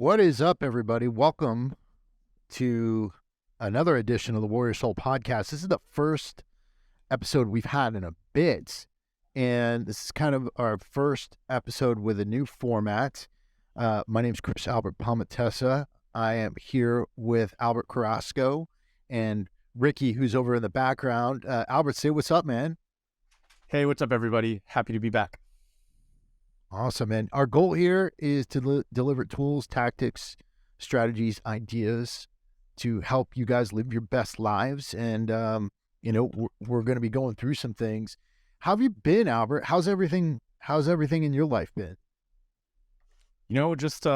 What is up, everybody? Welcome to another edition of the Warrior Soul podcast. This is the first episode we've had in a bit, and this is kind of our first episode with a new format. My name is Chris Albert Palmatessa. I am here with Albert Carrasco and Ricky, who's over in the background. Albert, say what's up, man. Hey, what's up, everybody? Happy to be back. Awesome, man. Our goal here is to deliver tools, tactics, strategies, ideas to help you guys live your best lives. And, we're going to be going through some things. How have you been, Albert? How's everything in your life been? Just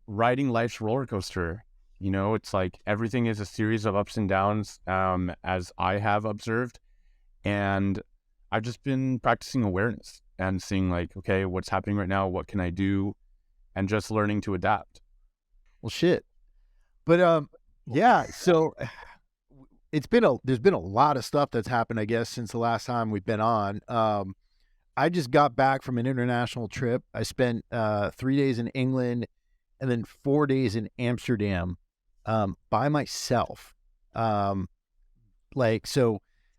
riding life's roller coaster. It's like everything is a series of ups and downs, as I have observed. And I've just been practicing awareness and seeing like, okay, what's happening right now? What can I do? And just learning to adapt. Well, shit. But, yeah, so there's been a lot of stuff that's happened, I guess, since the last time we've been on. I just got back from an international trip. I spent 3 days in England and then 4 days in Amsterdam by myself. So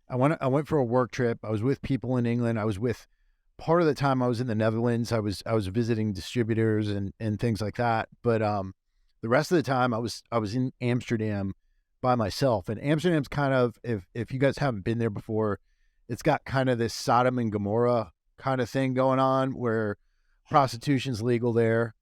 I went for a work trip. I was with people in England. Part of the time I was in the Netherlands. I was visiting distributors and things like that. But the rest of the time I was in Amsterdam by myself. And Amsterdam's kind of, if you guys haven't been there before, it's got kind of this Sodom and Gomorrah kind of thing going on where prostitution's legal there.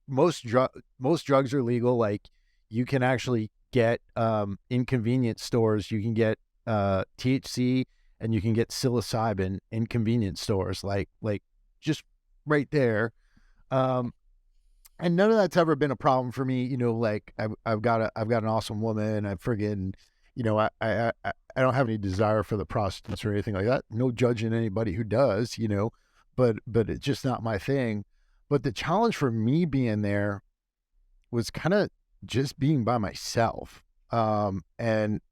Most drugs are legal. Like you can actually get in convenience stores, you can get THC and you can get psilocybin in convenience stores, like just right there. And none of that's ever been a problem for me. I've got an awesome woman. I friggin', I don't have any desire for the prostitutes or anything like that. No judging anybody who does, but it's just not my thing. But the challenge for me being there was kind of just being by myself. And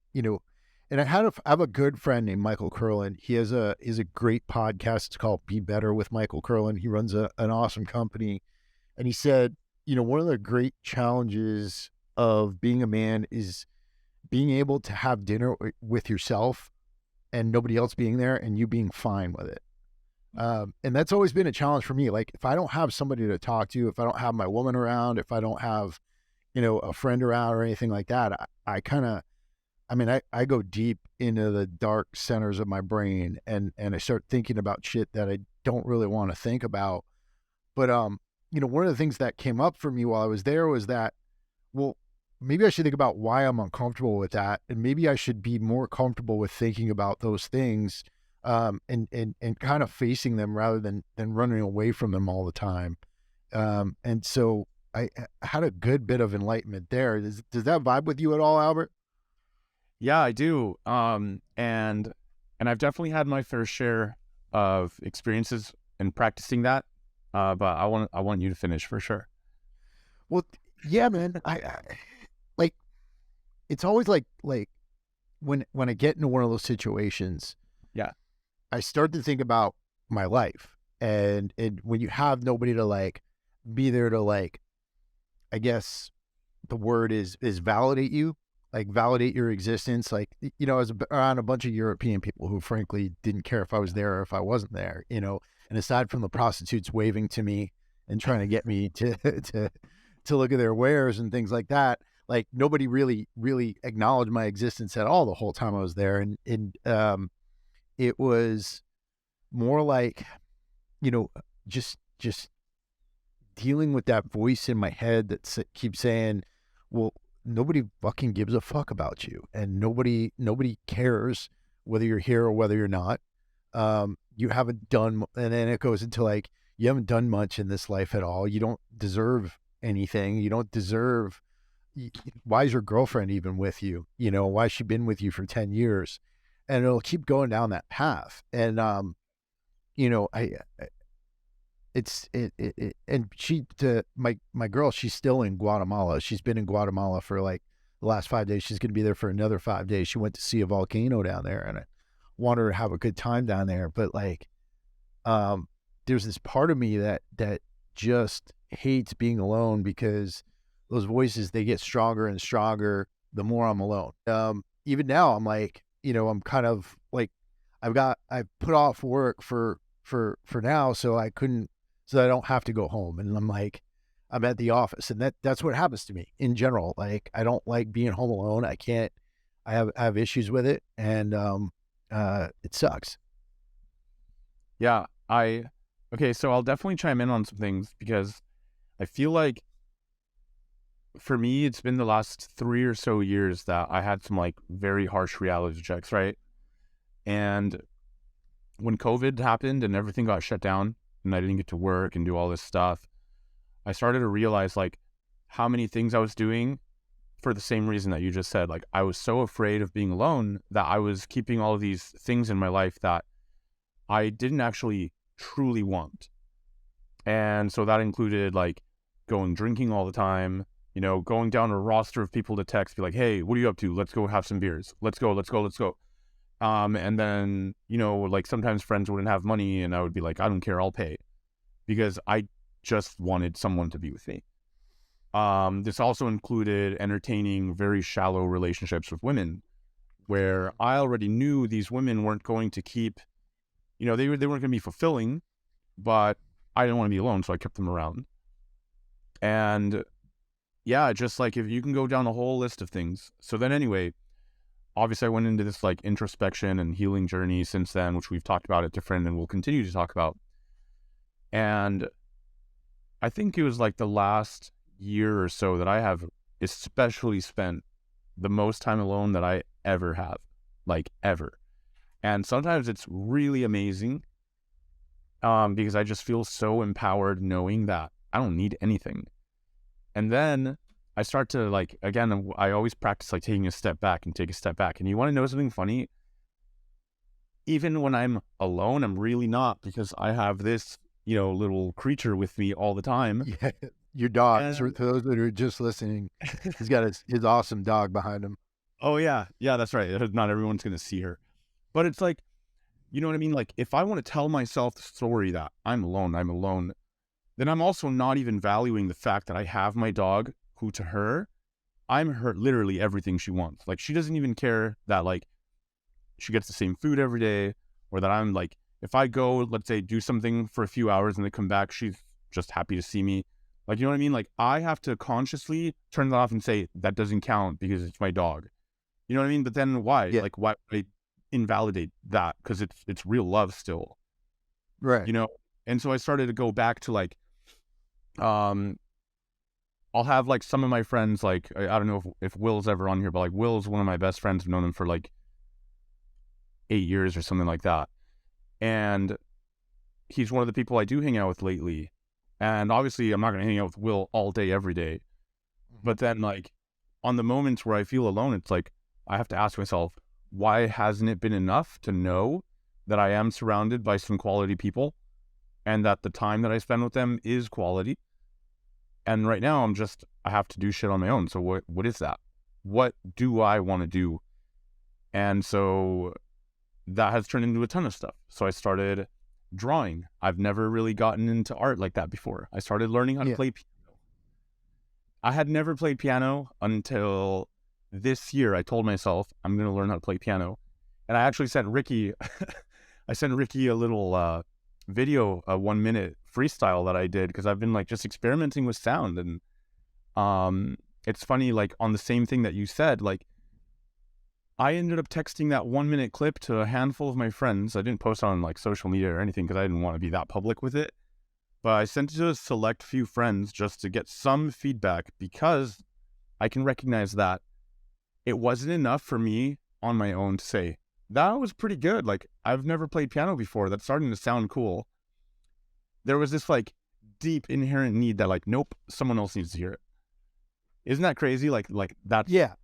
I have a good friend named Michael Curlin. He has a great podcast. It's called Be Better with Michael Curlin. He runs an awesome company. And he said, one of the great challenges of being a man is being able to have dinner with yourself and nobody else being there and you being fine with it. And that's always been a challenge for me. Like if I don't have somebody to talk to, if I don't have my woman around, if I don't have, a friend around or anything like that, I go deep into the dark centers of my brain and I start thinking about shit that I don't really want to think about. But, one of the things that came up for me while I was there was that, well, maybe I should think about why I'm uncomfortable with that. And maybe I should be more comfortable with thinking about those things, and kind of facing them rather than running away from them all the time. And so I had a good bit of enlightenment there. Does that vibe with you at all, Albert? Yeah, I do. And I've definitely had my fair share of experiences in practicing that. But I want you to finish for sure. Well, yeah, man. I like, it's always like when I get into one of those situations, yeah, I start to think about my life, and when you have nobody to like be there to like, I guess the word is validate you, like validate your existence. Like, I was around a bunch of European people who frankly didn't care if I was there or if I wasn't there, and aside from the prostitutes waving to me and trying to get me to look at their wares and things like that, like nobody really acknowledged my existence at all the whole time I was there. And it was more like, just dealing with that voice in my head that keeps saying, well, nobody fucking gives a fuck about you, and nobody cares whether you're here or whether you're not. You haven't done, and then it goes into like, you haven't done much in this life at all. You don't deserve anything. You don't deserve, why is your girlfriend even with you? Why has she been with you for 10 years? And it'll keep going down that path. And, my girl, she's still in Guatemala. She's been in Guatemala for like the last 5 days. She's going to be there for another 5 days. She went to see a volcano down there, and I want her to have a good time down there. But like, there's this part of me that just hates being alone because those voices, they get stronger and stronger the more I'm alone. Even now I'm like, I'm kind of like I put off work for now so I don't have to go home. And I'm like, I'm at the office, and that's what happens to me in general. Like, I don't like being home alone. I have issues with it, and it sucks. Yeah, okay, so I'll definitely chime in on some things because I feel like for me, it's been the last 3 or so years that I had some like very harsh reality checks, right? And when COVID happened and everything got shut down and I didn't get to work and do all this stuff, I started to realize like how many things I was doing for the same reason that you just said. Like, I was so afraid of being alone that I was keeping all of these things in my life that I didn't actually truly want. And so that included like going drinking all the time, going down a roster of people to text, be like, hey, what are you up to? Let's go have some beers. Let's go, let's go, let's go. And then, like sometimes friends wouldn't have money and I would be like, I don't care, I'll pay, because I just wanted someone to be with me. This also included entertaining very shallow relationships with women where I already knew these women weren't going to keep, they weren't going to be fulfilling, but I didn't want to be alone. So I kept them around. And yeah, just like if you can go down a whole list of things. So then anyway, obviously I went into this like introspection and healing journey since then, which we've talked about at different and we'll continue to talk about. And I think it was like the last year or so that I have especially spent the most time alone that I ever have, like ever. And sometimes it's really amazing because I just feel so empowered knowing that I don't need anything. And then I start to like, again, I always practice like taking a step back and take a step back. And you want to know something funny? Even when I'm alone, I'm really not, because I have this, little creature with me all the time. Yeah, your dog. For And those that are just listening, he's got his awesome dog behind him. oh yeah, that's right. Not everyone's going to see her, but it's like, you know what I mean? Like if I want to tell myself the story that I'm alone, then I'm also not even valuing the fact that I have my dog, who to her, I'm her literally everything she wants. Like she doesn't even care that like she gets the same food every day, or that I'm like, if I go, let's say, do something for a few hours and they come back, she's just happy to see me. Like, you know what I mean? Like I have to consciously turn that off and say, that doesn't count because it's my dog. You know what I mean? But then why? Yeah, Like why would I invalidate that? Because it's real love still, right. And so I started to go back to like, um, I'll have like some of my friends, like I don't know if Will's ever on here, but like Will's one of my best friends. I've known him for like 8 years or something like that. And he's one of the people I do hang out with lately. And obviously I'm not going to hang out with Will all day, every day. Mhm. But then like on the moments where I feel alone, it's like, I have to ask myself, why hasn't it been enough to know that I am surrounded by some quality people and that the time that I spend with them is quality? And right now I have to do shit on my own. So what is that? What do I want to do? And so that has turned into a ton of stuff. So I started drawing. I've never really gotten into art like that before. I started learning how to Yeah. play piano. I had never played piano until this year. I told myself I'm going to learn how to play piano. And I actually sent Ricky, I sent Ricky a little video, a 1 minute freestyle that I did, because I've been like just experimenting with sound. And it's funny, like on the same thing that you said, like I ended up texting that 1 minute clip to a handful of my friends. I didn't post on like social media or anything because I didn't want to be that public with it. But I sent it to a select few friends just to get some feedback, because I can recognize that it wasn't enough for me on my own to say, that was pretty good. Like, I've never played piano before. That's starting to sound cool. There was this like deep inherent need that like, nope, someone else needs to hear it. Isn't that crazy? Like that's, Yeah.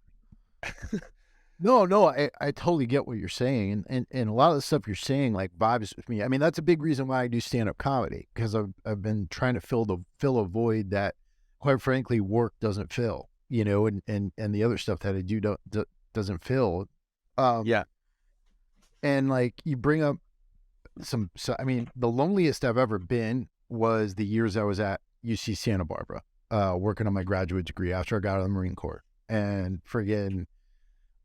No, I totally get what you're saying, and a lot of the stuff you're saying like vibes with me. I mean, that's a big reason why I do stand up comedy, because I've been trying to fill a void that, quite frankly, work doesn't fill. And the other stuff that I doesn't fill. Um, yeah. and like you bring up so I mean, the loneliest I've ever been was the years I was at UC Santa Barbara, working on my graduate degree after I got out of the Marine Corps. And friggin',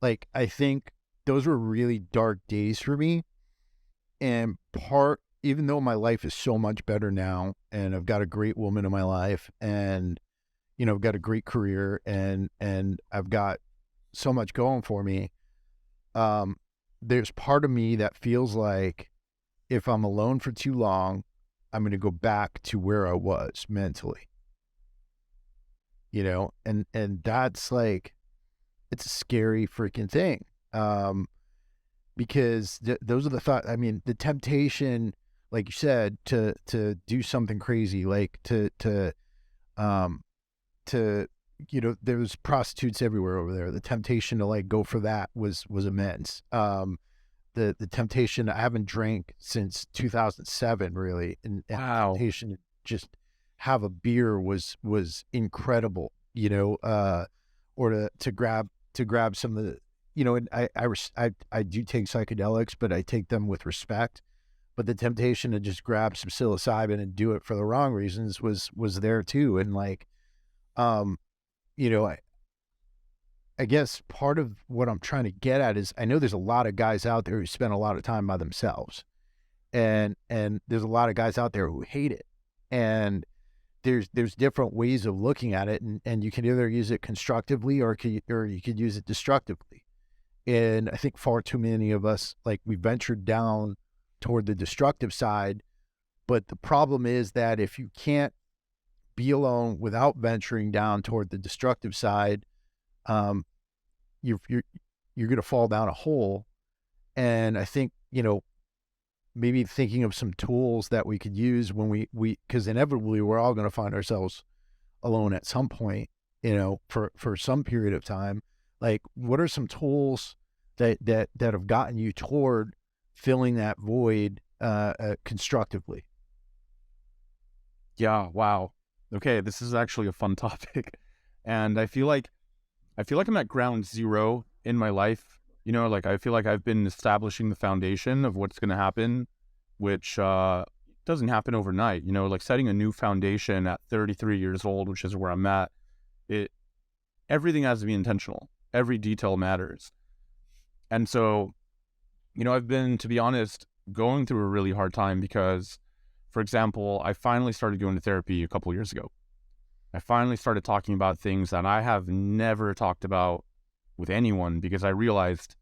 like, I think those were really dark days for me. And even though my life is so much better now, and I've got a great woman in my life, and, I've got a great career, and I've got so much going for me. Um, there's part of me that feels like if I'm alone for too long, I'm going to go back to where I was mentally, and that's like, it's a scary freaking thing. Because those are the thoughts. I mean, the temptation, like you said, to do something crazy, like um, to, there's prostitutes everywhere over there. The temptation to like go for that was immense. The temptation, I haven't drank since 2007 really, and the Wow. temptation to just have a beer was incredible, or to grab some of the, and I do take psychedelics, but I take them with respect. But the temptation to just grab some psilocybin and do it for the wrong reasons was there too. And like, um, you know, I, I guess part of what I'm trying to get at is I know there's a lot of guys out there who spend a lot of time by themselves, and there's a lot of guys out there who hate it. And there's different ways of looking at it, and you can either use it constructively or you could use it destructively. And I think far too many of us, like, we ventured down toward the destructive side. But the problem is that if you can't be alone without venturing down toward the destructive side, um, you're you're going to fall down a hole. And I think, maybe thinking of some tools that we could use when because inevitably we're all going to find ourselves alone at some point, for some period of time. Like, what are some tools that have gotten you toward filling that void constructively? Yeah, wow. Okay, this is actually a fun topic. And I feel like I'm at ground zero in my life. Like I feel like I've been establishing the foundation of what's going to happen, which doesn't happen overnight. Like setting a new foundation at 33 years old, which is where I'm at. It Everything has to be intentional. Every detail matters. And so, I've been, to be honest, going through a really hard time because, for example, I finally started going to therapy a couple years ago. I finally started talking about things that I have never talked about with anyone because I realized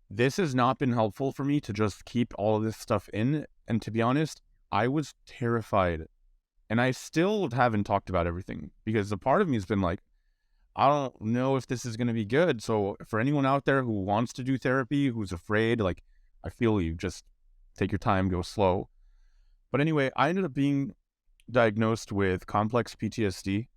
this has not been helpful for me to just keep all of this stuff in. And to be honest, I was terrified. And I still haven't talked about everything because a part of me has been like, I don't know if this is going to be good. So for anyone out there who wants to do therapy, who's afraid, like, I feel you, just take your time, go slow. But anyway, I ended up being diagnosed with complex PTSD.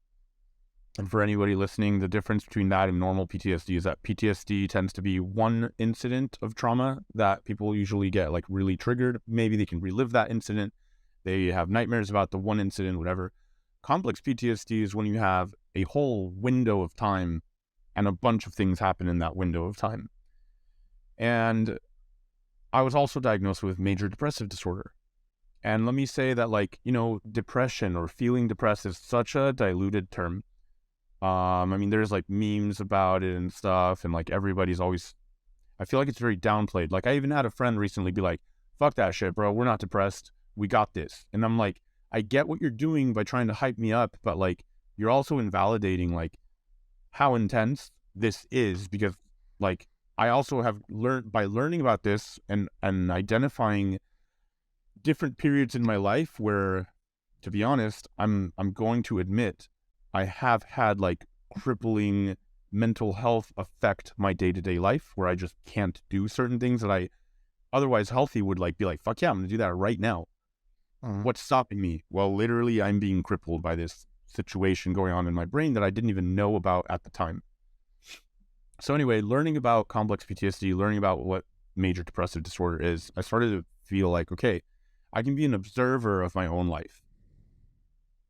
And for anybody listening, the difference between that and normal PTSD is that PTSD tends to be one incident of trauma that people usually get like really triggered. Maybe they can relive that incident. They have nightmares about the one incident, whatever. Complex PTSD is when you have a whole window of time and a bunch of things happen in that window of time. And I was also diagnosed with major depressive disorder. And let me say that, like, depression or feeling depressed is such a diluted term. I mean, there's like memes about it and stuff, and like everybody's always, I feel like it's very downplayed. Like I even had a friend recently be like, fuck that shit, bro. We're not depressed. We got this. And I'm like, I get what you're doing by trying to hype me up, but like, you're also invalidating like how intense this is because like, I also have learned by learning about this and identifying different periods in my life where, to be honest, I'm going to admit I have had like crippling mental health affect my day-to-day life where I just can't do certain things that I otherwise healthy would like be like, fuck yeah, I'm gonna do that right now. Mhm. What's stopping me? Well, literally I'm being crippled by this situation going on in my brain that I didn't even know about at the time. So anyway, learning about complex PTSD, learning about what major depressive disorder is, I started to feel like, okay, I can be an observer of my own life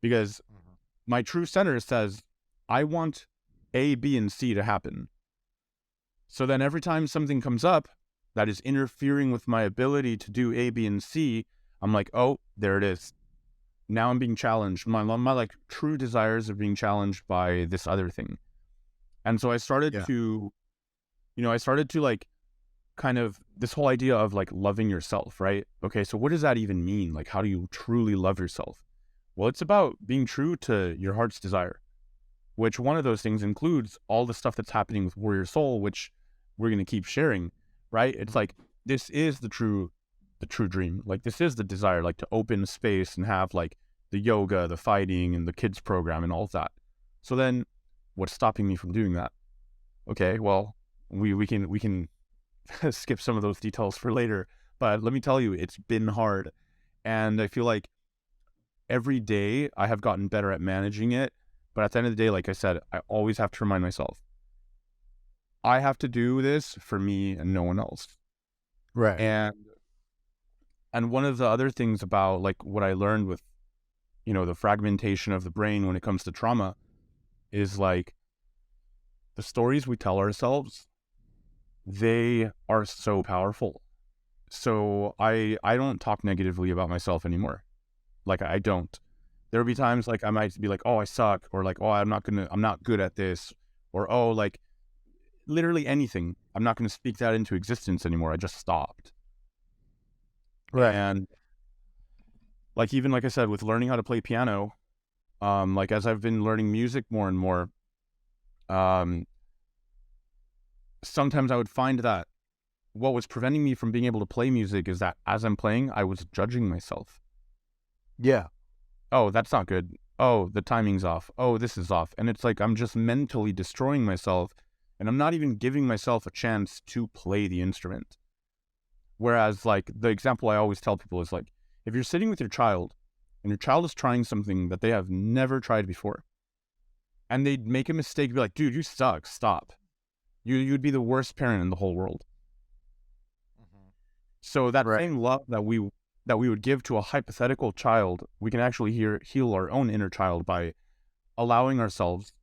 because Mhm. my true center says, I want A, B, and C to happen. So then every time something comes up that is interfering with my ability to do A, B, and C, I'm like, oh, there it is. now I'm being challenged. My like true desires are being challenged by this other thing. And so I started Yeah. to, I started to like kind of this whole idea of like loving yourself, right? Okay, so what does that even mean? Like, how do you truly love yourself? Well, it's about being true to your heart's desire, which one of those things includes all the stuff that's happening with Warrior Soul, which we're going to keep sharing, right? It's like, this is the true dream. Like, this is the desire, like to open space and have like the yoga, the fighting, and the kids program and all of that. So then what's stopping me from doing that? Okay, well, we can skip some of those details for later, but let me tell you, it's been hard. And I feel like every day I have gotten better at managing it. But at the end of the day, like I said, I always have to remind myself, I have to do this for me and no one else. Right. And one of the other things about like what I learned with, the fragmentation of the brain when it comes to trauma is like the stories we tell ourselves, they are so powerful. So I don't talk negatively about myself anymore. Like I don't. There'll be times like I might be like, oh, I suck, or like, oh, I'm not good at this, or oh, like literally anything. I'm not gonna speak that into existence anymore. I just stopped. Right. And like even like I said, with learning how to play piano, like as I've been learning music more and more, um, sometimes I would find that what was preventing me from being able to play music is that as I'm playing, I was judging myself. Yeah. Oh, that's not good. Oh, the timing's off. Oh, this is off. And it's like I'm just mentally destroying myself, and I'm not even giving myself a chance to play the instrument. Whereas like the example I always tell people is like, if you're sitting with your child and your child is trying something that they have never tried before, and they'd make a mistake, be like, dude, you suck, stop. You'd be the worst parent in the whole world. So that Right. same love that we would give to a hypothetical child, we can actually heal our own inner child by allowing ourselves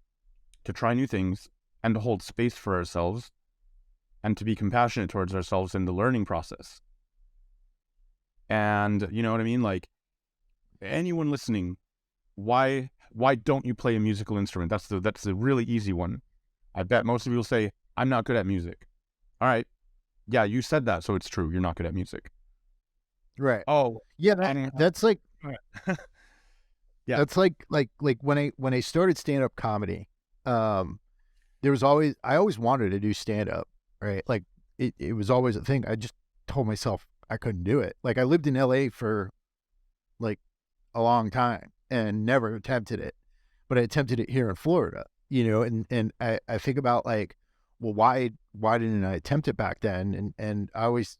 to try new things and to hold space for ourselves and to be compassionate towards ourselves in the learning process. And you know what I mean? Like anyone listening, why don't you play a musical instrument? That's the really easy one. I bet most of you will say, I'm not good at music. All right. Yeah, you said that, so it's true. You're not good at music. Right. Oh, Yeah, I didn't that's like have... Yeah. that's like when I started stand up comedy, um, there was always I always wanted to do stand up, right? Like it was always a thing. I just told myself I couldn't do it. Like I lived in LA for like a long time and never attempted it. But I attempted it here in Florida, and I think about like, well, why didn't I attempt it back then? And I always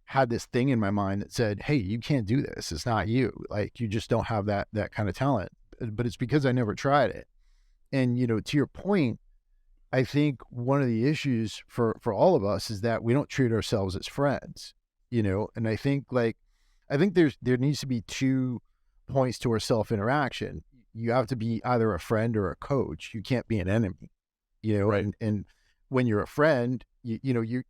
had this thing in my mind that said, hey, you can't do this. It's not you. Like you just don't have that kind of talent. But it's because I never tried it. And to your point, I think one of the issues for all of us is that we don't treat ourselves as friends, and I think there needs to be two points to our self interaction. You have to be either a friend or a coach. You can't be an enemy, Right. and when you're a friend, you're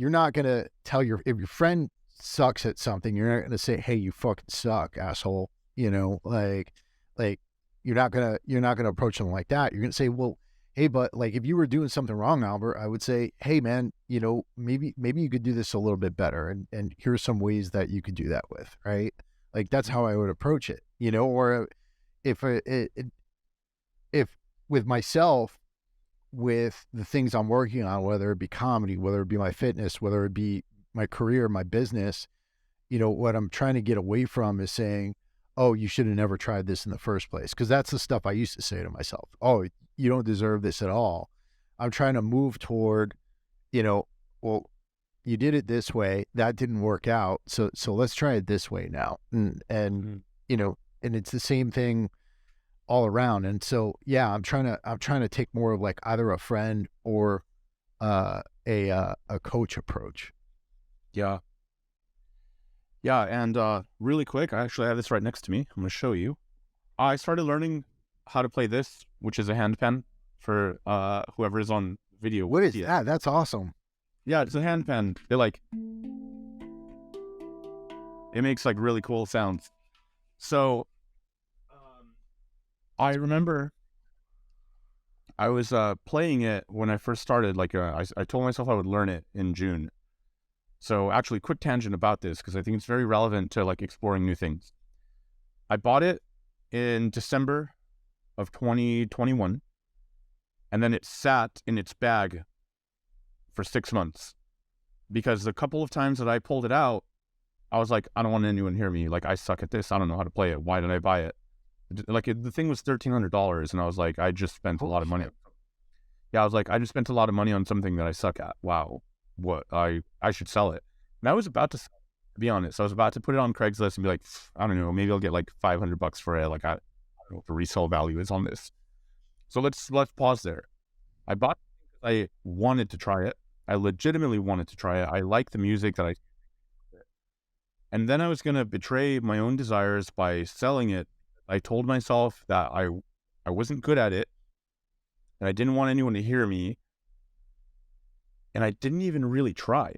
not gonna tell if your friend sucks at something, you're not gonna say, hey, you fucking suck, asshole. Like you're not gonna approach them like that. You're gonna say, well, hey, but like if you were doing something wrong, Albert, I would say, hey man, maybe you could do this a little bit better, and here's some ways that you could do that with, right? Like that's how I would approach it, or if if with myself, with the things I'm working on, whether it be comedy, whether it be my fitness, whether it be my career, my business, what I'm trying to get away from is saying, oh, you should have never tried this in the first place. Because that's the stuff I used to say to myself. Oh, you don't deserve this at all. I'm trying to move toward, well, you did it this way. That didn't work out. So let's try it this way now. And Mhm. and it's the same thing all around. And so, yeah, I'm trying to take more of like either a friend or a coach approach. Yeah. Yeah. And really quick, I actually have this right next to me. I'm going to show you. I started learning how to play this, which is a hand pen for whoever is on video will What is see it. that? That's awesome. Yeah, it's a hand pen. It makes like really cool sounds. So I remember I was playing it when I first started. Like I told myself I would learn it in June. So actually, quick tangent about this because I think it's very relevant to like exploring new things. I bought it in December of 2021, and then it sat in its bag for 6 months because the couple of times that I pulled it out, I was like, I don't want anyone to hear me. Like, I suck at this. I don't know how to play it. Why did I buy it? Like, the thing was $1,300, and I was like, I just spent a Holy lot of money. shit. Yeah, I was like, I just spent a lot of money on something that I suck at. Wow, what I should sell it. And I was about to, to be honest, I was about to put it on Craigslist and be like, I don't know, maybe I'll get like $500 for it. Like, I don't know what the resale value is on this. So let's pause there. I bought it because I wanted to try it. I legitimately wanted to try it. I like the music that I, and then I was gonna betray my own desires by selling it. I told myself that I wasn't good at it, and I didn't want anyone to hear me, and I didn't even really try.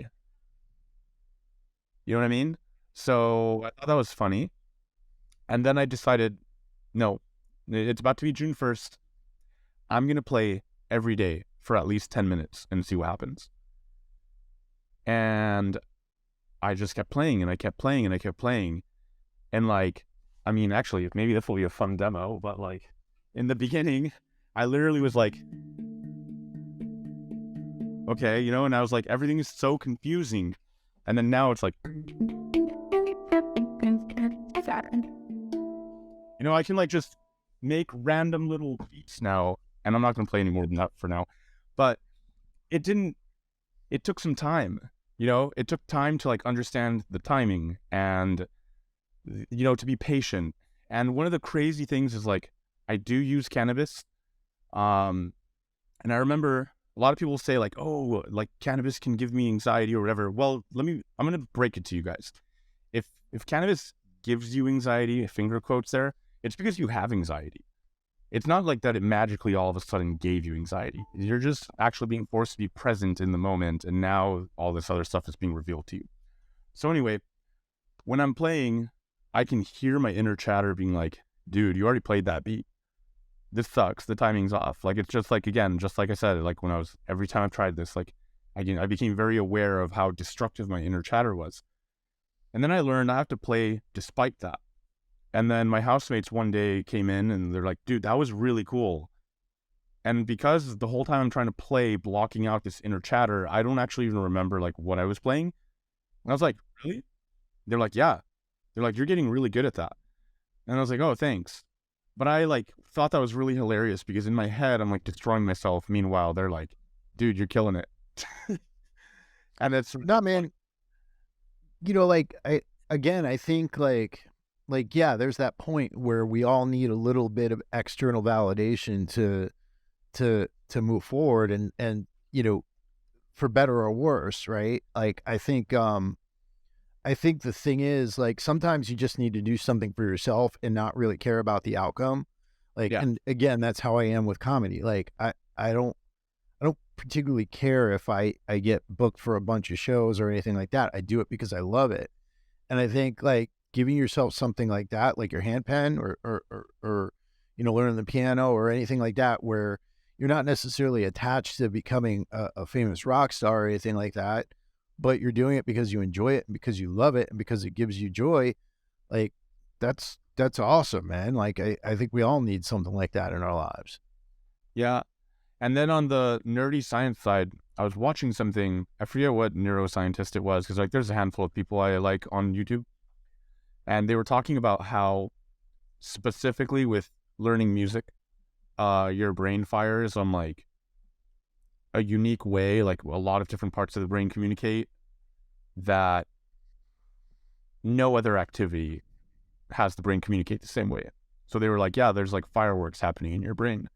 You know what I mean? So I thought that was funny. And then I decided, no, it's about to be June 1st. I'm going to play every day for at least 10 minutes and see what happens. And I just kept playing and I kept playing and I kept playing. And like, I mean, actually, maybe this will be a fun demo, but like in the beginning, I literally was like, okay, you know, and I was like, everything is so confusing. And then now it's like, you know, I can like just make random little beats now, and I'm not going to play any more than that for now. But it didn't, it took some time, you know, it took time to like understand the timing and, you know, to be patient. And one of the crazy things is like, I do use cannabis. And I remember a lot of people say like, oh, like cannabis can give me anxiety or whatever. Well, I'm going to break it to you guys. If cannabis gives you anxiety, finger quotes there, it's because you have anxiety. It's not like that it magically all of a sudden gave you anxiety. You're just actually being forced to be present in the moment, and now all this other stuff is being revealed to you. So anyway, when I'm playing, I can hear my inner chatter being like, dude, you already played that beat. This sucks. The timing's off. Like, it's just like, again, just like I said, like when every time I've tried this, like, I became very aware of how destructive my inner chatter was. And then I learned I have to play despite that. And then my housemates one day came in and they're like, dude, that was really cool. And because the whole time I'm trying to play, blocking out this inner chatter, I don't actually even remember like what I was playing. And I was like, really? They're like, yeah. They're like, you're getting really good at that. And I was like, oh, thanks. But I like thought that was really hilarious because in my head, I'm like destroying myself. Meanwhile, they're like, dude, you're killing it. And it's, No, man, you know, like I think yeah, there's that point where we all need a little bit of external validation to move forward and you know, for better or worse, right? Like I think the thing is like sometimes you just need to do something for yourself and not really care about the outcome. Like, yeah, and again, that's how I am with comedy. Like I don't particularly care if I get booked for a bunch of shows or anything like that. I do it because I love it. And I think like giving yourself something like that, like your hand pen or you know, learning the piano or anything like that, where you're not necessarily attached to becoming a famous rock star or anything like that, but you're doing it because you enjoy it and because you love it and because it gives you joy. Like that's awesome, man. Like I think we all need something like that in our lives. yeah. And then on the nerdy science side, I was watching something, I forget what neuroscientist it was, because like there's a handful of people I like on YouTube. And they were talking about how specifically with learning music, your brain fires on like a unique way, like a lot of different parts of the brain communicate that no other activity has the brain communicate the same way. So they were like, yeah, there's like fireworks happening in your brain.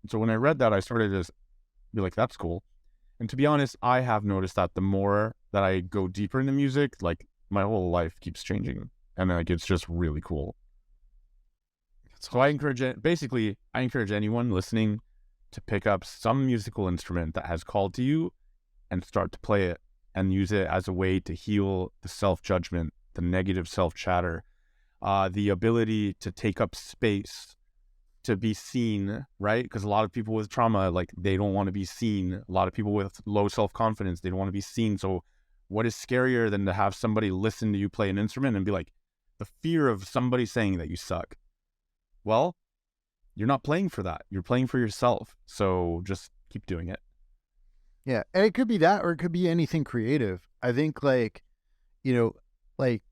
And so when I read that, I started to be like, that's cool. And to be honest, I have noticed that the more that I go deeper into music, like my whole life keeps changing. And like it's just really cool. That's So I awesome. encourage it. Basically, I encourage anyone listening to pick up some musical instrument that has called to you and start to play it and use it as a way to heal the self-judgment, the negative self-chatter, the ability to take up space to be seen, right? Because a lot of people with trauma, like, they don't want to be seen. A lot of people with low self-confidence, they don't want to be seen. So what is scarier than to have somebody listen to you play an instrument and be like, the fear of somebody saying that you suck? Well, you're not playing for that. You're playing for yourself. So just keep doing it. Yeah. And it could be that, or it could be anything creative. I think like, you know, like,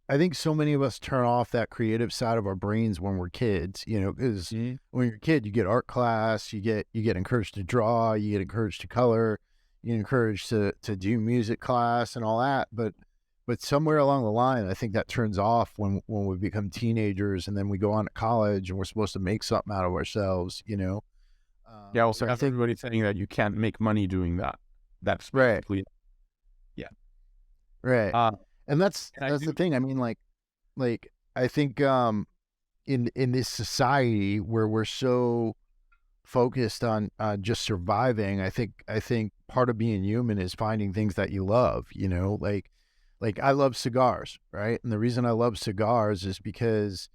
I think so many of us turn off that creative side of our brains when we're kids, you know, because when you're a kid, you get art class, you get encouraged to draw, you get encouraged to color, you get encouraged to do music class and all that. But somewhere along the line, I think that turns off when we become teenagers, and then we go on to college and we're supposed to make something out of ourselves, you know. Yeah, also I have think everybody saying that you can't make money doing that. That's right, basically, yeah. right, Uh, and and I that's the do, thing. I mean, like I think in this society where we're so focused on just surviving, I think part of being human is finding things that you love, you know, like I love cigars, right? And the reason I love cigars is because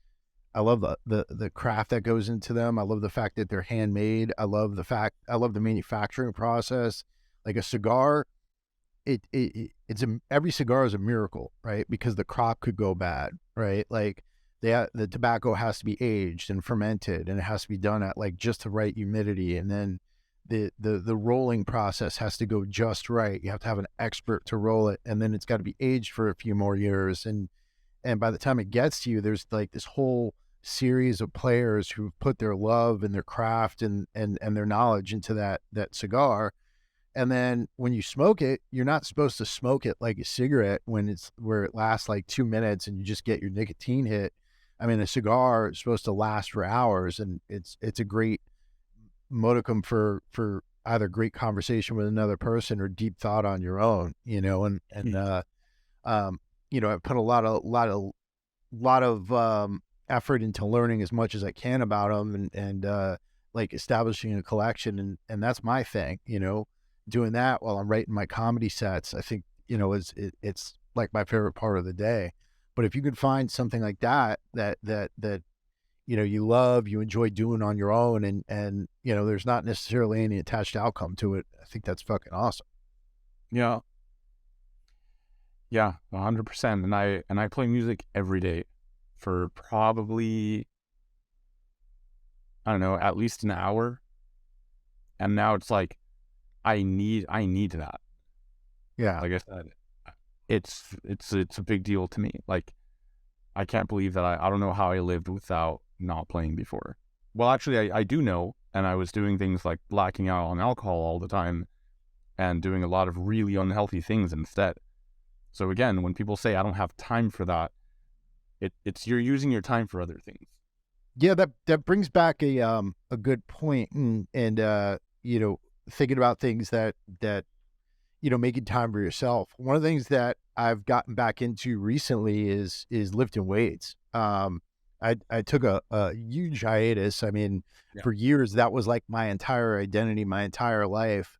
I love the craft that goes into them. I love the fact that they're handmade. I love the manufacturing process. Like a cigar, every cigar is a miracle, right? Because the crop could go bad, right? Like the tobacco has to be aged and fermented, and it has to be done at like just the right humidity, and then the rolling process has to go just right. You have to have an expert to roll it, and then it's got to be aged for a few more years, and by the time it gets to you, there's like this whole series of players who've put their love and their craft and their knowledge into that cigar. And then when you smoke it, you're not supposed to smoke it like a cigarette where it lasts like 2 minutes and you just get your nicotine hit. I mean, a cigar is supposed to last for hours, and it's a great modicum for either great conversation with another person or deep thought on your own, you know. Um, you know, I've put a lot of effort into learning as much as I can about them, and like establishing a collection, and that's my thing, you know. Doing that while I'm writing my comedy sets, I think, you know, it's like my favorite part of the day. But if you could find something like that you know you love, you enjoy doing on your own, and you know there's not necessarily any attached outcome to it, I think that's fucking awesome. yeah, yeah, 100%. And I play music every day for probably, I don't know, at least an hour. And now it's like, I need that. Yeah. Like I said, it's a big deal to me. Like, I can't believe that I don't know how I lived without not playing before. Well, actually, I do know, and I was doing things like blacking out on alcohol all the time and doing a lot of really unhealthy things instead. So again, when people say I don't have time for that, it's you're using your time for other things. Yeah, that brings back a good point, and you know, thinking about things that you know, making time for yourself. One of the things that I've gotten back into recently is lifting weights. I took a huge hiatus. I mean, Yeah. for years that was like my entire identity, my entire life.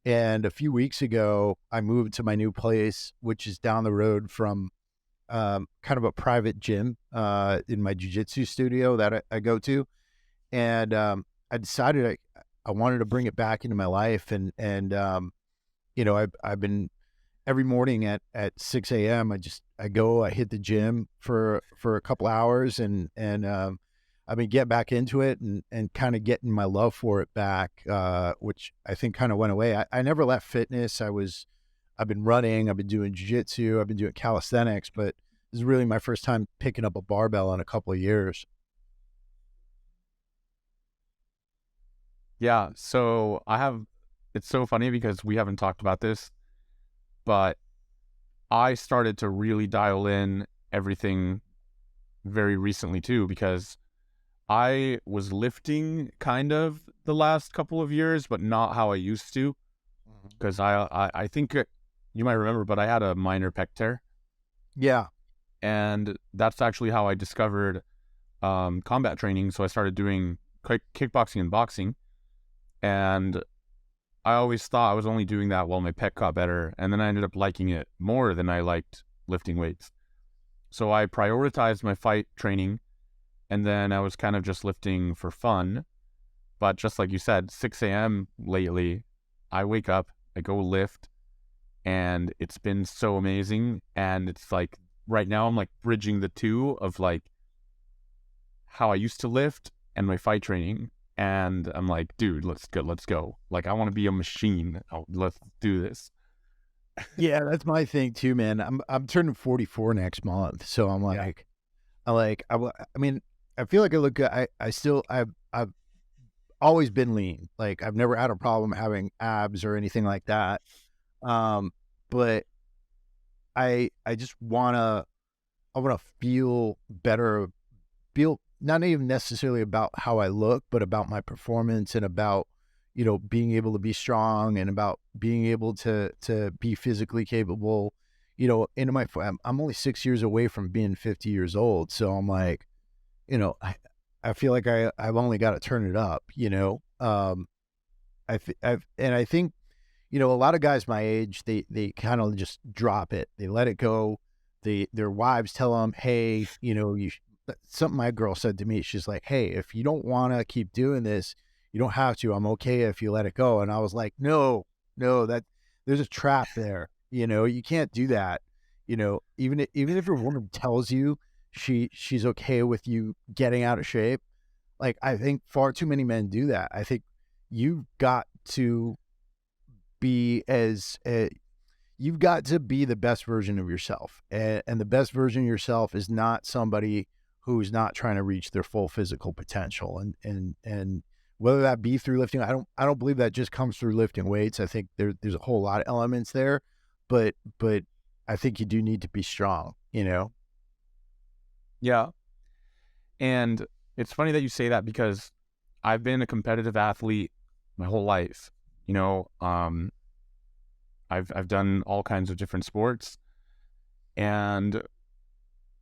And a few weeks ago, I moved to my new place, which is down the road from kind of a private gym in my jujitsu studio that I go to, and I decided I wanted to bring it back into my life, and you know, I've been every morning at 6 a.m. I hit the gym for a couple hours, and I've been getting back into it and kind of getting my love for it back, which I think kind of went away. I never left fitness. I've been running, I've been doing jiu-jitsu, I've been doing calisthenics, but this is really my first time picking up a barbell in a couple of years. Yeah. So it's so funny because we haven't talked about this, but I started to really dial in everything very recently too, because I was lifting kind of the last couple of years, but not how I used to. Mhm. Because I think you might remember, but I had a minor pec tear, Yeah. and that's actually how I discovered combat training. So I started doing kickboxing and boxing, and I always thought I was only doing that while my pec got better, and then I ended up liking it more than I liked lifting weights. So I prioritized my fight training, and then I was kind of just lifting for fun. But just like you said, 6 a.m. lately, I wake up, I go lift, and it's been so amazing. And it's like right now I'm like bridging the two of like how I used to lift and my fight training. And I'm like, dude, let's go, let's go. Like I want to be a machine. Let's do this. Yeah, that's my thing too, man. I'm turning 44 next month, so I'm Yeah. like, I mean, I feel like I look good. I've always been lean. Like I've never had a problem having abs or anything like that. But I just I wanna feel better, feel not even necessarily about how I look, but about my performance and about, being able to be strong and about being able to be physically capable, into I'm only 6 years away from being 50 years old. So I'm like, I feel like I've only got to turn it up, I think, a lot of guys my age, they kind of just drop it. They let it go. Their wives tell them, "Hey, something my girl said to me. She's like, "Hey, if you don't want to keep doing this, you don't have to. I'm okay if you let it go." And I was like, "No, no, that there's a trap there. You can't do that. Even if your woman tells you she's okay with you getting out of shape, like I think far too many men do that. I think you've got to be you've got to be the best version of yourself. And the best version of yourself is not somebody who's not trying to reach their full physical potential. And whether that be through lifting, I don't believe that just comes through lifting weights. I think there's a whole lot of elements there, but I think you do need to be strong. Yeah. And it's funny that you say that because I've been a competitive athlete my whole life. You know, I've done all kinds of different sports, and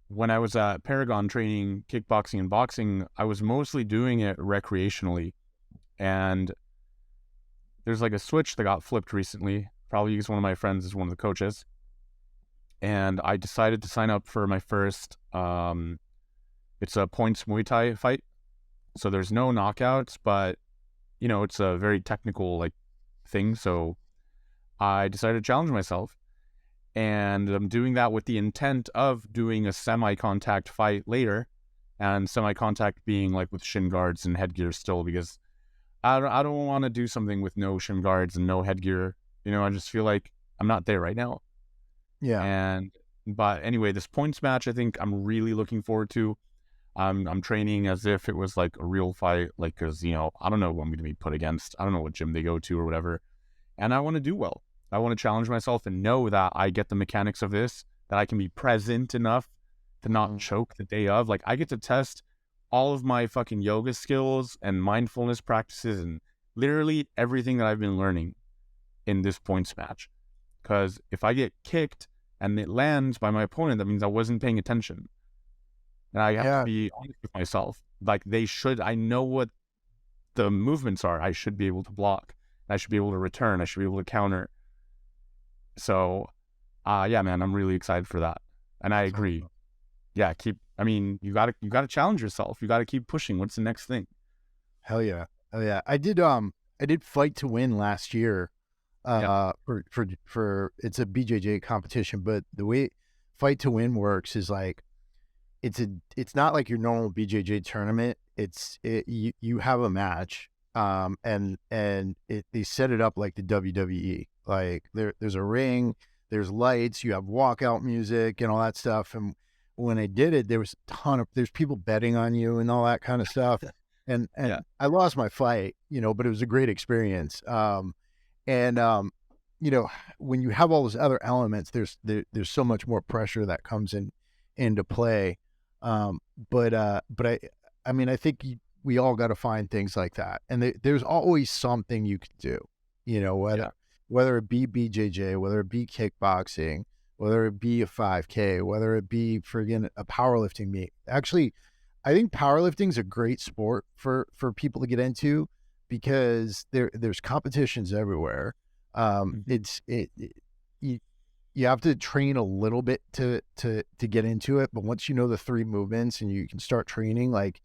when I was at Paragon training kickboxing and boxing, I was mostly doing it recreationally. And there's like a switch that got flipped recently, probably because one of my friends is one of the coaches. And I decided to sign up for my first, it's a points Muay Thai fight. So there's no knockouts, but, it's a very technical like thing. So I decided to challenge myself. And I'm doing that with the intent of doing a semi-contact fight later, and semi-contact being like with shin guards and headgear still, because I don't want to do something with no shin guards and no headgear. I just feel like I'm not there right now. Yeah. And but anyway, this points match, I think I'm really looking forward to. I'm training as if it was like a real fight, like because I don't know who I'm going to be put against. I don't know what gym they go to or whatever, and I want to do well. I want to challenge myself and know that I get the mechanics of this, that I can be present enough to not choke the day of. Like I get to test all of my fucking yoga skills and mindfulness practices and literally everything that I've been learning in this points match. Because if I get kicked and it lands by my opponent, that means I wasn't paying attention. And I have to Yeah. be honest with myself. Like I know what the movements are. I should be able to block. I should be able to return. I should be able to counter. So, yeah, man, I'm really excited for that. And I That's agree. awesome. Yeah, you gotta challenge yourself. You gotta keep pushing. What's the next thing? Hell yeah. Hell yeah. I did fight to win last year. Yeah. For it's a BJJ competition, but the way fight to win works is like it's not like your normal BJJ tournament. You have a match, and they set it up like the WWE. Like there's a ring, there's lights, you have walkout music and all that stuff. And when I did it, there's people betting on you and all that kind of stuff. And Yeah. I lost my fight, but it was a great experience. And you know, when you have all those other elements, there's so much more pressure that comes into play. Um, but I mean, I think we all got to find things like that, and there's always something you can do. Whether Yeah. whether it be BJJ, whether it be kickboxing, whether it be a 5K, whether it be friggin' a powerlifting meet. Actually, I think powerlifting is a great sport for people to get into because there's competitions everywhere. Mhm. It's it, it you, you have to train a little bit to get into it, but once you know the 3 movements and you can start training, like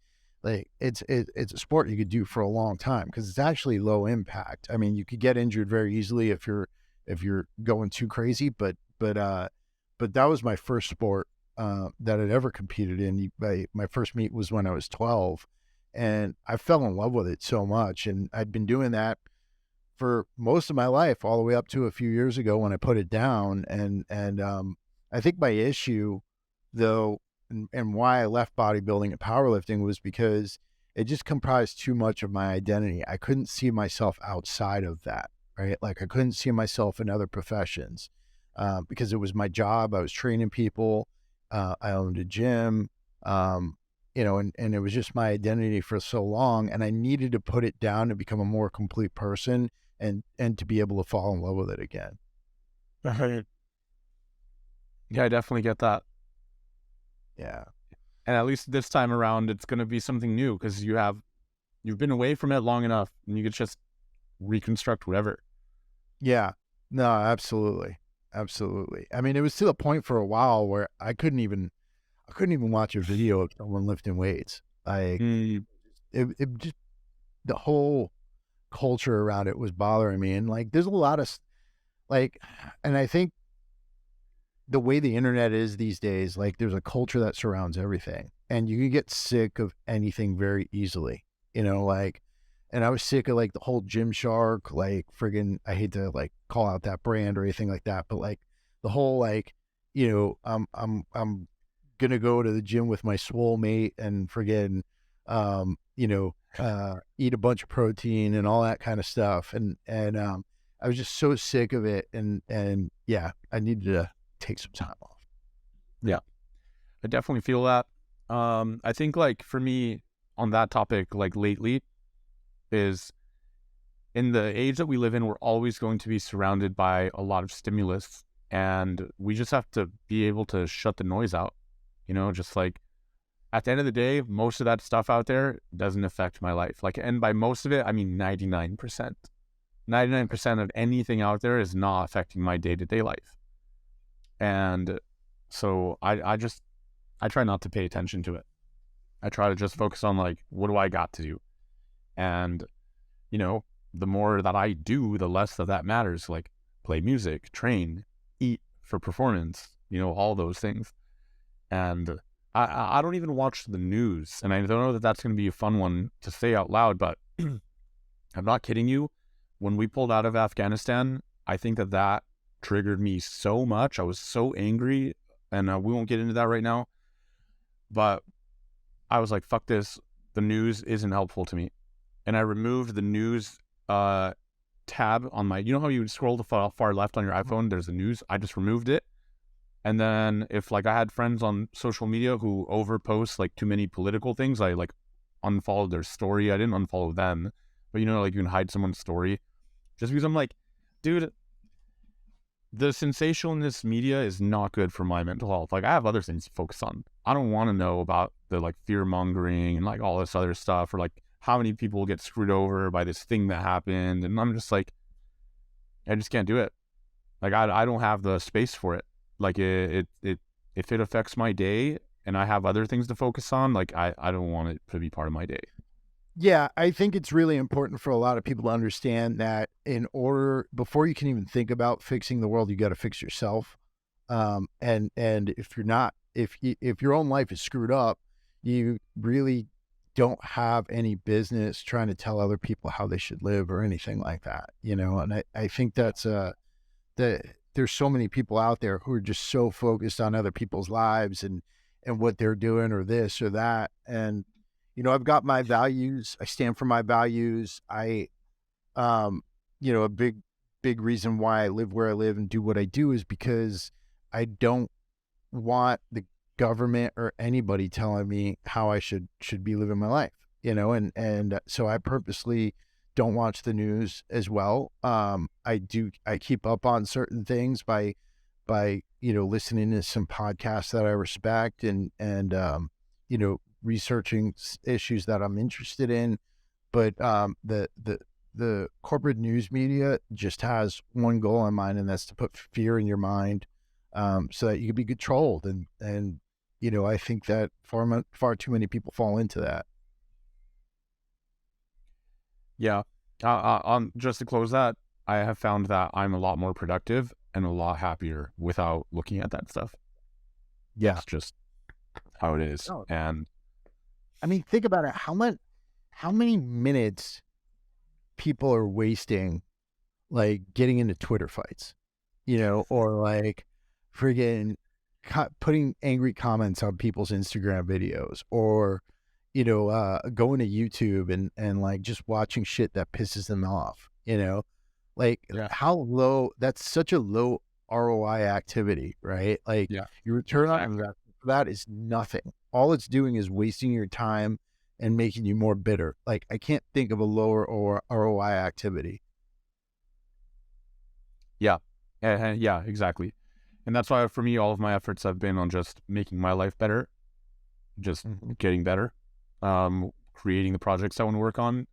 it's a sport you could do for a long time because it's actually low impact. I mean, you could get injured very easily if you're going too crazy, but that was my first sport that I'd ever competed in. My first meet was when I was 12, and I fell in love with it so much, and I'd been doing that for most of my life, all the way up to a few years ago when I put it down. And I think my issue, though, and why I left bodybuilding and powerlifting was because it just comprised too much of my identity. I couldn't see myself outside of that, right? Like I couldn't see myself in other professions because it was my job. I was training people. I owned a gym. And it was just my identity for so long, and I needed to put it down to become a more complete person and to be able to fall in love with it again. Right. Yeah, I definitely get that. Yeah. And at least this time around, it's going to be something new because you've been away from it long enough, and you could just reconstruct whatever. Yeah. No, absolutely. Absolutely. I mean, it was to the point for a while where I couldn't even watch a video of someone lifting weights. Like it just, the whole culture around it was bothering me. And like, there's a lot of like, and I think the way the internet is these days, like there's a culture that surrounds everything and you can get sick of anything very easily, like, and I was sick of like the whole Gymshark, like friggin', I hate to like call out that brand or anything like that, but like the whole, like, I'm going to go to the gym with my swole mate and friggin', eat a bunch of protein and all that kind of stuff. And I was just so sick of it. And yeah, I needed to take some time off. Yeah, I definitely feel that. I think like for me on that topic, like lately is in the age that we live in, we're always going to be surrounded by a lot of stimulus and we just have to be able to shut the noise out, just like at the end of the day, most of that stuff out there doesn't affect my life. Like, and by most of it, I mean 99%. 99% of anything out there is not affecting my day-to-day life. And so I try not to pay attention to it. I try to just focus on like, what do I got to do? And, the more that I do, the less that matters. Like play music, train, eat for performance, all those things. And I don't even watch the news. And I don't know that that's going to be a fun one to say out loud, but I'm not kidding you. When we pulled out of Afghanistan, I think that triggered me so much. I was so angry, and we won't get into that right now. But I was like, fuck this. The news isn't helpful to me. And I removed the news tab on my, how you scroll to far left on your iPhone, there's the news. I just removed it. And then if like I had friends on social media who overpost like too many political things, I like unfollowed their story. I didn't unfollow them, but like you can hide someone's story just because I'm like, dude, the sensationalist media is not good for my mental health. Like I have other things to focus on. I don't want to know about the like fear mongering and like all this other stuff or like how many people get screwed over by this thing that happened. And I'm just like, I just can't do it. Like I don't have the space for it. Like it if it affects my day and I have other things to focus on, like I don't want it to be part of my day. Yeah, I think it's really important for a lot of people to understand that before you can even think about fixing the world, you got to fix yourself. And if you're not, if your own life is screwed up, you really don't have any business trying to tell other people how they should live or anything like that, and I think that's that there's so many people out there who are just so focused on other people's lives and what they're doing or this or that. And, I've got my values. I stand for my values. A big reason why I live where I live and do what I do is because I don't want the government or anybody telling me how I should be living my life, and so I purposely don't watch the news as well. I keep up on certain things by listening to some podcasts that I respect and researching issues that I'm interested in. But the corporate news media just has one goal in mind, and that's to put fear in your mind so that you can be controlled. And I think that far too many people fall into that. Yeah. Just to close that, I have found that I'm a lot more productive and a lot happier without looking at that stuff. Yeah. That's just how it is. Oh, And I mean, think about it. How many minutes people are wasting, like getting into Twitter fights, or like friggin' putting angry comments on people's Instagram videos, or going to YouTube and like just watching shit that pisses them off. Like yeah, how low, that's such a low ROI activity, right? Like yeah, your return on exactly. investment for that is nothing. All it's doing is wasting your time and making you more bitter. Like I can't think of a lower or ROI activity. Yeah. Yeah, exactly. And that's why for me, all of my efforts have been on just making my life better, just Mhm. getting better, creating the projects I want to work on,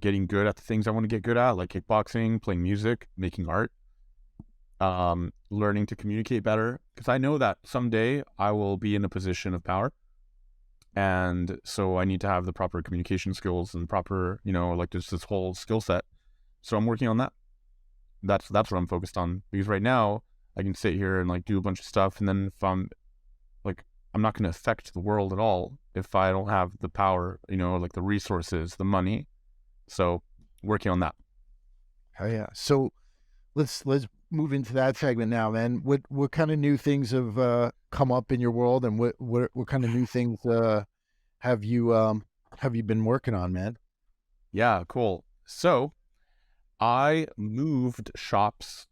getting good at the things I want to get good at, like kickboxing, playing music, making art, learning to communicate better. Because I know that someday I will be in a position of power. And so I need to have the proper communication skills and proper, like just this whole skill set. So I'm working on that. That's what I'm focused on. Because right now I can sit here and like do a bunch of stuff. And then if like, I'm not going to affect the world at all if I don't have the power, like the resources, the money. So working on that. Oh yeah. So let's move into that segment now, man. What kind of new things have come up in your world, and what kind of new things have you been working on, man? Yeah, cool. So I moved shops.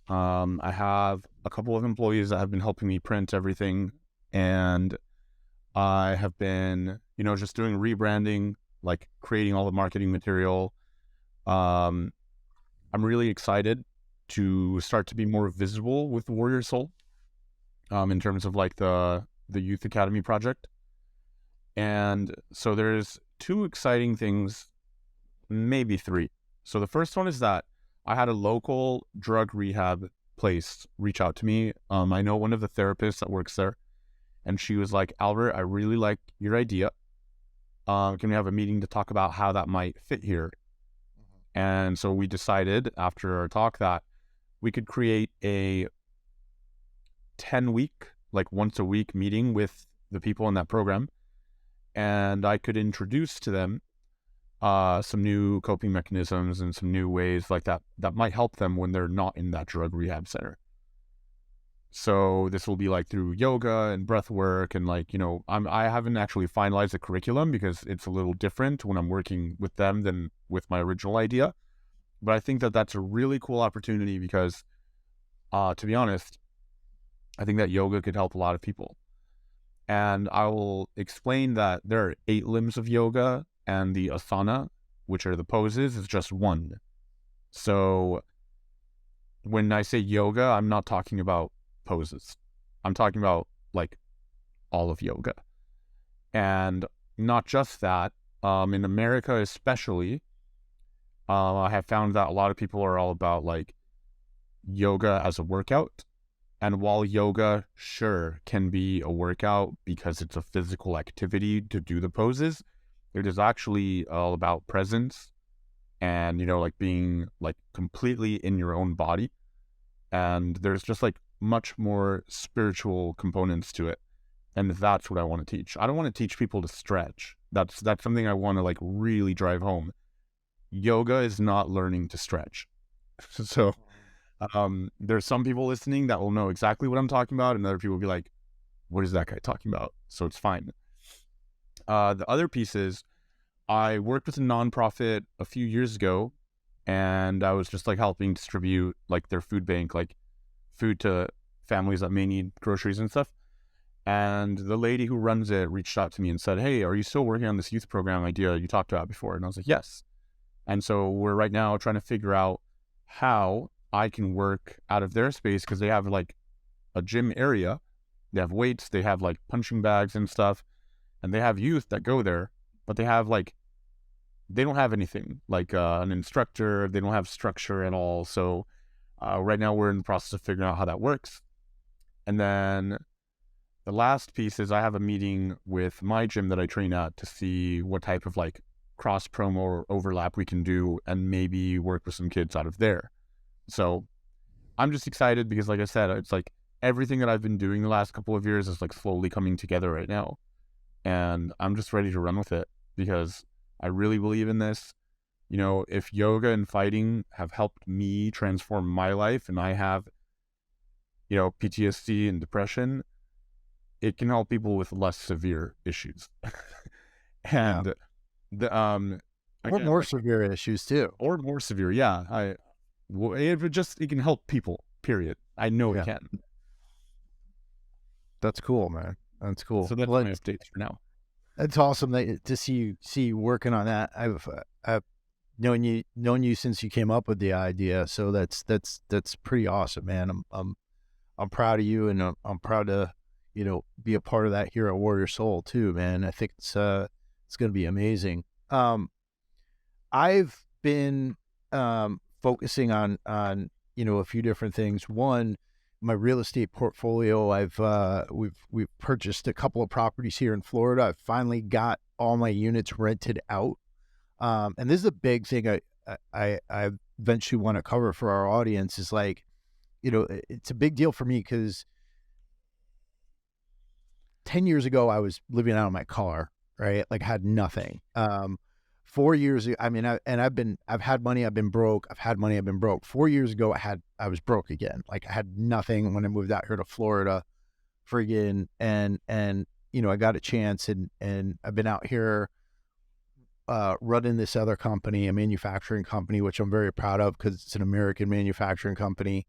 I have a couple of employees that have been helping me print everything, and I have been, just doing rebranding, like creating all the marketing material. Um, I'm really excited to start to be more visible with Warrior Soul, in terms of like the Youth Academy project. And so there's two exciting things, maybe three. So the first one is that I had a local drug rehab place reach out to me. I know one of the therapists that works there, and she was like, Albert, I really like your idea. Can we have a meeting to talk about how that might fit here? And so we decided after our talk that we could create a 10-week, like once a week meeting with the people in that program. And I could introduce to them some new coping mechanisms and some new ways like that might help them when they're not in that drug rehab center. So this will be like through yoga and breath work and like, I haven't actually finalized the curriculum because it's a little different when I'm working with them than with my original idea. But I think that that's a really cool opportunity because, to be honest, I think that yoga could help a lot of people. And I will explain that there are 8 limbs of yoga and the asana, which are the poses, is just one. So when I say yoga, I'm not talking about poses. I'm talking about like all of yoga. And not just that, in America especially, I have found that a lot of people are all about like yoga as a workout. And while yoga, sure, can be a workout because it's a physical activity to do the poses, it is actually all about presence and, like being like completely in your own body. And there's just like much more spiritual components to it. And that's what I want to teach. I don't want to teach people to stretch. That's something I want to like really drive home. Yoga is not learning to stretch. So there's some people listening that will know exactly what I'm talking about, and other people will be like, what is that guy talking about? So it's fine. The other piece is I worked with a nonprofit a few years ago, and I was just like helping distribute like their food bank, like food to families that may need groceries and stuff. And the lady who runs it reached out to me and said, hey, are you still working on this youth program idea you talked about before? And I was like, yes. And so we're right now trying to figure out how I can work out of their space because they have like a gym area. They have weights, they have like punching bags and stuff, and they have youth that go there, but they don't have anything like an instructor. They don't have structure at all. So right now we're in the process of figuring out how that works. And then the last piece is I have a meeting with my gym that I train at to see what type of like cross promo or overlap we can do and maybe work with some kids out of there. So I'm just excited because, like I said, it's like everything that I've been doing the last couple of years is like slowly coming together right now. And I'm just ready to run with it because I really believe in this. You know, if yoga and fighting have helped me transform my life and I have, you know, PTSD and depression, it can help people with less severe issues. Yeah. And the Or again, more like, severe issues too. or more severe, yeah. It can help people, period. I know it Yeah. can. That's cool, man. That's cool. So that's Well, my updates for now. that's awesome to see you working on that. I've known you since you came up with the idea, so that's pretty awesome, man. I'm proud of you, and I'm proud to be a part of that here at Warrior Soul too, man. I think it's going to be amazing. I've been focusing on a few different things. One, my real estate portfolio. We've purchased a couple of properties here in Florida. I've finally got all my units rented out. And this is a big thing I eventually want to cover for our audience is like, it's a big deal for me because 10 years ago, I was living out of my car, right? Like had nothing. 4 years ago, I mean, I've had money, I've been broke. I've had money, I've been broke. 4 years ago, I was broke again. Like I had nothing when I moved out here to Florida, friggin', and I got a chance and I've been out here, running this other company, a manufacturing company, which I'm very proud of because it's an American manufacturing company.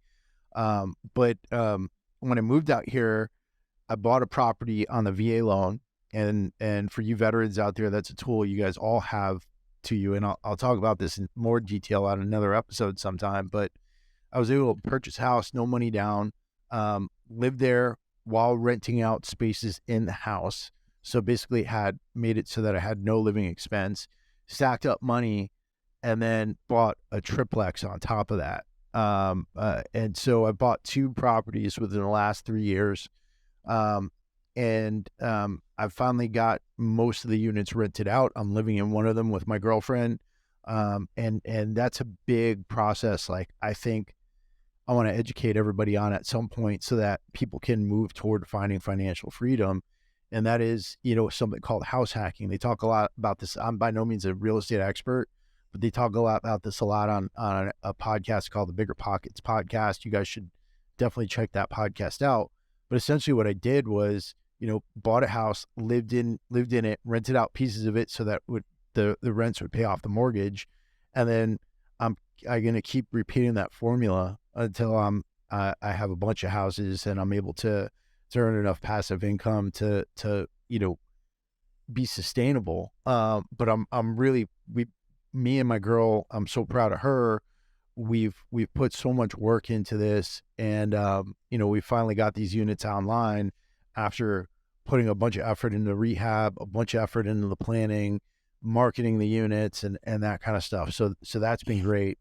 But when I moved out here, I bought a property on the VA loan, and for you veterans out there, that's a tool you guys all have to you. And I'll talk about this in more detail on another episode sometime. But I was able to purchase a house, no money down, lived there while renting out spaces in the house. So basically, had made it so that I had no living expense, stacked up money, and then bought a triplex on top of that. And so I bought two properties within the last 3 years. I've finally got most of the units rented out. I'm living in one of them with my girlfriend. And that's a big process. Like, I think I want to educate everybody on at some point so that people can move toward finding financial freedom. And that is, something called house hacking. They talk a lot about this. I'm by no means a real estate expert, but they talk a lot about this a lot on a podcast called the Bigger Pockets podcast. You guys should definitely check that podcast out. But essentially what I did was, bought a house, lived in it, rented out pieces of it so that the rents would pay off the mortgage. And then I'm going to keep repeating that formula until I have a bunch of houses and I'm able to earn enough passive income to be sustainable. But I'm really, me and my girl, I'm so proud of her. We've put so much work into this, and we finally got these units online after putting a bunch of effort into rehab, a bunch of effort into the planning, marketing the units, and that kind of stuff. So that's been great.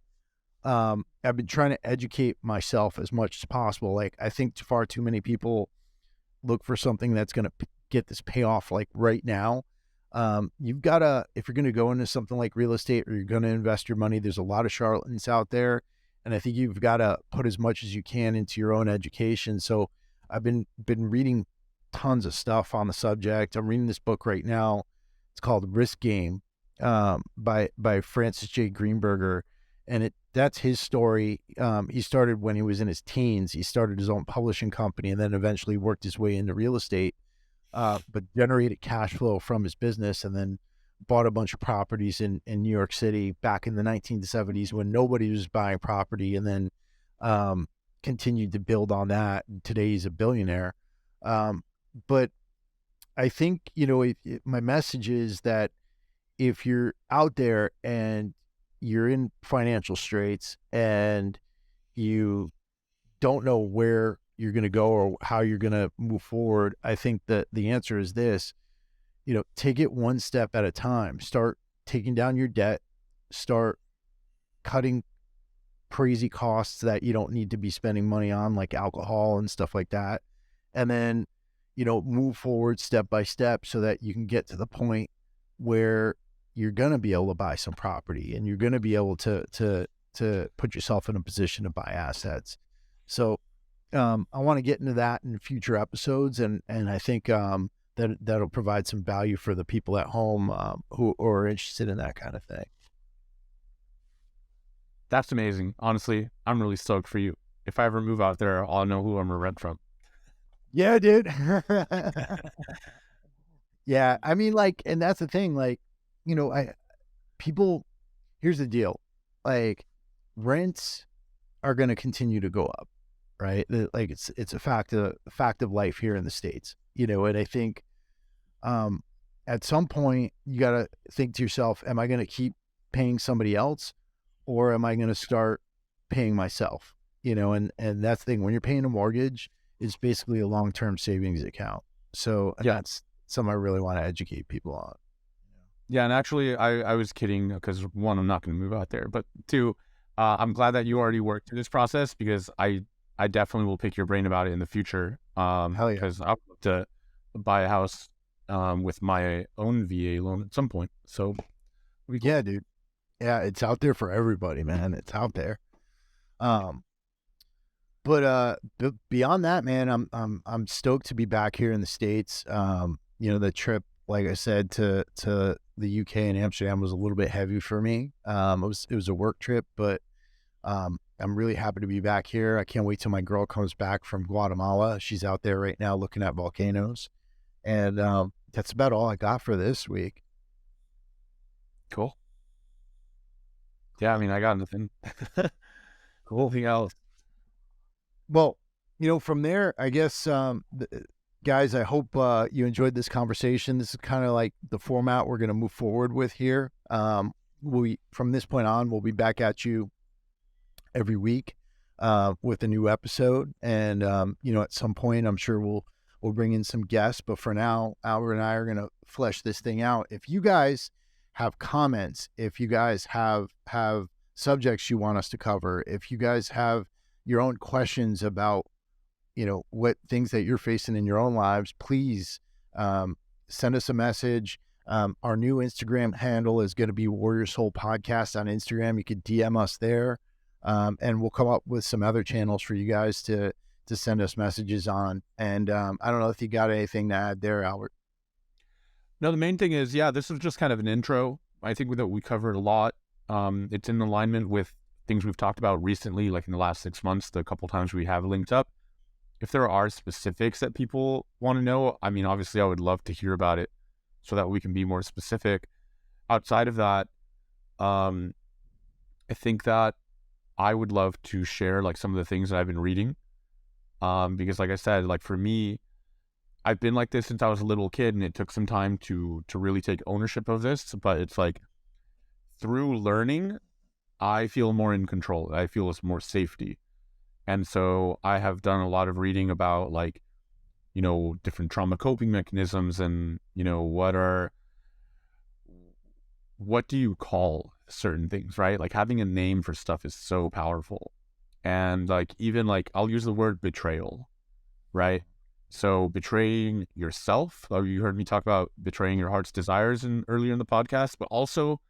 I've been trying to educate myself as much as possible. Like, I think far too many people look for something that's going to get this payoff like right now. You've got to, if you're going to go into something like real estate or you're going to invest your money, there's a lot of charlatans out there. And I think you've got to put as much as you can into your own education. So I've been reading tons of stuff on the subject. I'm reading this book right now. It's called Risk Game, by Francis J. Greenberger. And that's his story. He started when he was in his teens. He started his own publishing company and then eventually worked his way into real estate, but generated cash flow from his business and then bought a bunch of properties in New York City back in the 1970s when nobody was buying property, and then continued to build on that. And today he's a billionaire. But I think, my message is that if you're out there and you're in financial straits and you don't know where you're going to go or how you're going to move forward, I think that the answer is this, take it one step at a time. Start taking down your debt, start cutting crazy costs that you don't need to be spending money on, like alcohol and stuff like that. and then, move forward step by step so that you can get to the point where you're going to be able to buy some property and you're going to be able to put yourself in a position to buy assets. So I want to get into that in future episodes, and I think that'll provide some value for the people at home who are interested in that kind of thing. That's amazing. Honestly, I'm really stoked for you. If I ever move out there, I'll know who I'm gonna rent from. Yeah, dude. Yeah, I mean, like, and that's the thing, like, I people. Here's the deal, like, rents are going to continue to go up, right? Like, it's a fact of life here in the States, and I think at some point you got to think to yourself, am I going to keep paying somebody else, or am I going to start paying myself? And that's the thing. When you're paying a mortgage, it's basically a long-term savings account. So Yeah. that's something I really want to educate people on. Yeah, and actually, I was kidding because one, I'm not going to move out there, but two, I'm glad that you already worked through this process because I definitely will pick your brain about it in the future. Hell yeah. Because I would love to buy a house with my own VA loan at some point. So, we cool. Yeah, dude. Yeah, it's out there for everybody, man. It's out there. But beyond that, man, I'm stoked to be back here in the States. The trip, like I said, to the UK and Amsterdam was a little bit heavy for me. It was a work trip, but I'm really happy to be back here. I can't wait till my girl comes back from Guatemala. She's out there right now looking at volcanoes, and that's about all I got for this week. Cool. Yeah, I mean, I got nothing. Cool. Nothing else. Well, from there, I guess, guys, I hope you enjoyed this conversation. This is kind of like the format we're going to move forward with here. From this point on, we'll be back at you every week with a new episode. And, at some point, I'm sure we'll bring in some guests. But for now, Albert and I are going to flesh this thing out. If you guys have comments, if you guys have subjects you want us to cover, if you guys have your own questions about, what things that you're facing in your own lives, please send us a message. Our new Instagram handle is going to be Warrior Soul Podcast on Instagram. You could DM us there, and we'll come up with some other channels for you guys to send us messages on. And I don't know if you got anything to add there, Albert. No, the main thing is, this is just kind of an intro. I think that we covered a lot. It's in alignment with things we've talked about recently, like in the last 6 months, the couple times we have linked up. If there are specifics that people want to know, I mean, obviously I would love to hear about it so that we can be more specific. Outside of that, I think that I would love to share like some of the things that I've been reading. Because like I said, like for me, I've been like this since I was a little kid, and it took some time to really take ownership of this, but it's like through learning, I feel more in control. I feel it's more safety. And so I have done a lot of reading about like, different trauma coping mechanisms and, what do you call certain things, right? Like having a name for stuff is so powerful. And like, even like, I'll use the word betrayal, right? So betraying yourself, you heard me talk about betraying your heart's desires earlier in the podcast, but also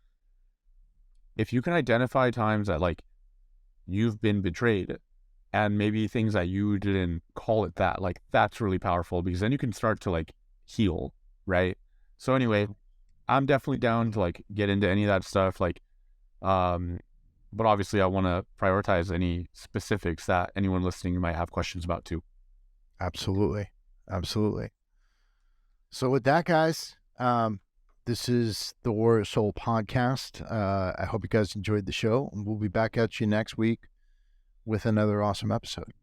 if you can identify times that like you've been betrayed and maybe things that you didn't call it that, like that's really powerful because then you can start to like heal, right? So anyway, I'm definitely down to like get into any of that stuff. Like, but obviously I want to prioritize any specifics that anyone listening might have questions about too. Absolutely. Absolutely. So with that, guys, this is the Warrior Soul Podcast. I hope you guys enjoyed the show, and we'll be back at you next week with another awesome episode.